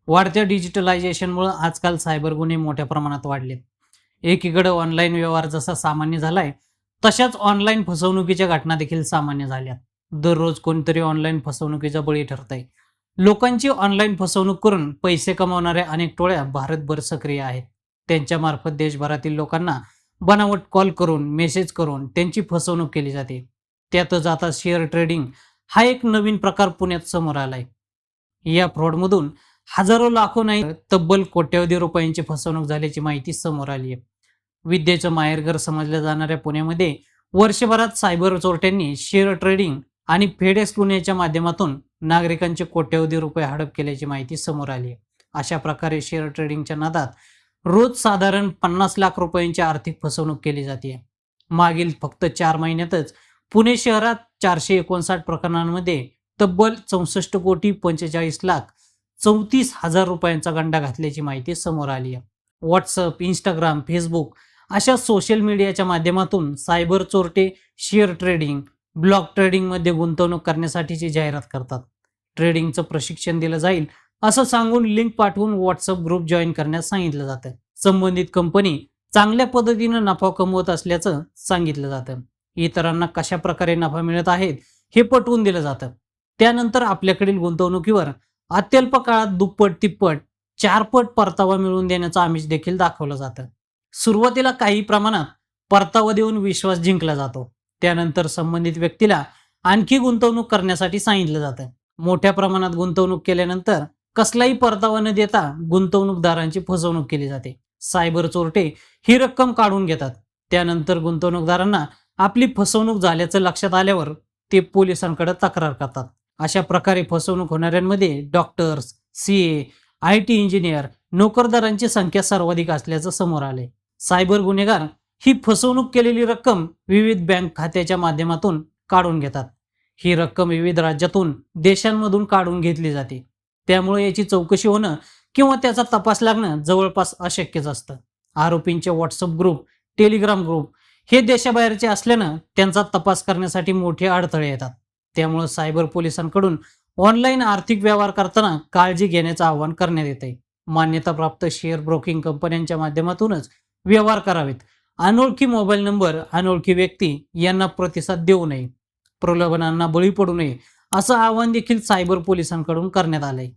वाढत्या डिजिटलायझेशनमुळे आजकाल सायबर गुन्हे मोठ्या प्रमाणात वाढलेत. एकीकडे ऑनलाईन व्यवहार जसा सामान्य झालाय, तशाच ऑनलाईन फसवणुकीच्या घटना देखील सामान्य झाल्यात. दररोज कोणतरी ऑनलाईन फसवणुकीचा बळी ठरतंय. लोकांची ऑनलाईन फसवणूक करून पैसे कमावणाऱ्या अनेक टोळ्या भारतभर सक्रिय आहेत. त्यांच्या मार्फत देशभरातील लोकांना बनावट कॉल करून, मेसेज करून त्यांची फसवणूक केली जाते. त्यातच आता शेअर ट्रेडिंग हा एक नवीन प्रकार पुण्यात समोर आलाय. या फ्रॉडमधून हजारो लाखो नाही तब्बल कोट्यवधी रुपयांची फसवणूक झाल्याची माहिती समोर आली आहे. विद्येचं माहेरघर समजल्या जाणाऱ्या पुण्यामध्ये वर्षभरात सायबर चोरट्यांनी शेअर ट्रेडिंग आणि फेडेक्स गुन्ह्याच्या माध्यमातून नागरिकांचे कोट्यवधी रुपये हडप केल्याची माहिती समोर आली आहे. अशा प्रकारे शेअर ट्रेडिंगच्या नादात रोज साधारण 50 लाख रुपयांची आर्थिक फसवणूक केली जाते. मागील फक्त 4 महिन्यातच पुणे शहरात 459 प्रकरणांमध्ये तब्बल 64,45,34,000 रुपयांचा गंडा घातल्याची माहिती समोर आली आहे. व्हॉट्सअप, इंस्टाग्राम, फेसबुक अशा सोशल मीडियाच्या माध्यमातून सायबर चोरटे शेअर ट्रेडिंग, ब्लॉक ट्रेडिंगमध्ये गुंतवणूक करण्यासाठीची जाहिरात करतात. ट्रेडिंगचं प्रशिक्षण दिलं जाईल असं सांगून लिंक पाठवून व्हॉट्सअप ग्रुप जॉईन करण्यास सांगितलं जातं. संबंधित कंपनी चांगल्या पद्धतीनं नफा कमवत असल्याचं सांगितलं जातं. इतरांना कशा प्रकारे नफा मिळत आहेत हे पटवून दिलं जातं. त्यानंतर आपल्याकडील गुंतवणुकीवर अत्यल्प काळात दुप्पट, तिप्पट, 4 पट परतावा मिळवून देण्याचं आमिष देखील दाखवलं जातं. सुरुवातीला काही प्रमाणात परतावा देऊन विश्वास जिंकला जातो. त्यानंतर संबंधित व्यक्तीला आणखी गुंतवणूक करण्यासाठी सांगितलं जातं. मोठ्या प्रमाणात गुंतवणूक केल्यानंतर कसलाही परतावा न देता गुंतवणूकदारांची फसवणूक केली जाते. सायबर चोरटे ही रक्कम काढून घेतात. त्यानंतर गुंतवणूकदारांना आपली फसवणूक झाल्याचं लक्षात आल्यावर ते पोलिसांकडे तक्रार करतात. अशा प्रकारे फसवणूक होणाऱ्यांमध्ये डॉक्टर्स, CA, IT इंजिनियर, नोकरदारांची संख्या सर्वाधिक असल्याचं समोर आलंय. सायबर गुन्हेगार ही फसवणूक केलेली रक्कम विविध बँक खात्याच्या माध्यमातून काढून घेतात. ही रक्कम विविध राज्यातून, देशांमधून काढून घेतली जाते. त्यामुळे याची चौकशी होणं किंवा त्याचा तपास लागणं जवळपास अशक्यच असतं. आरोपींचे व्हॉट्सअप ग्रुप, टेलिग्राम ग्रुप हे देशाबाहेरचे असल्यानं त्यांचा तपास करण्यासाठी मोठे अडथळे येतात. त्यामुळे सायबर पोलिसांकडून ऑनलाईन आर्थिक व्यवहार करताना काळजी घेण्याचं आवाहन करण्यात येते. मान्यताप्राप्त शेअर ब्रोकिंग कंपन्यांच्या माध्यमातूनच व्यवहार करावेत. अनोळखी मोबाईल नंबर, अनोळखी व्यक्ती यांना प्रतिसाद देऊ नये. प्रलोभनांना बळी पडू नये असं आवाहन देखील सायबर पोलिसांकडून करण्यात आलंय.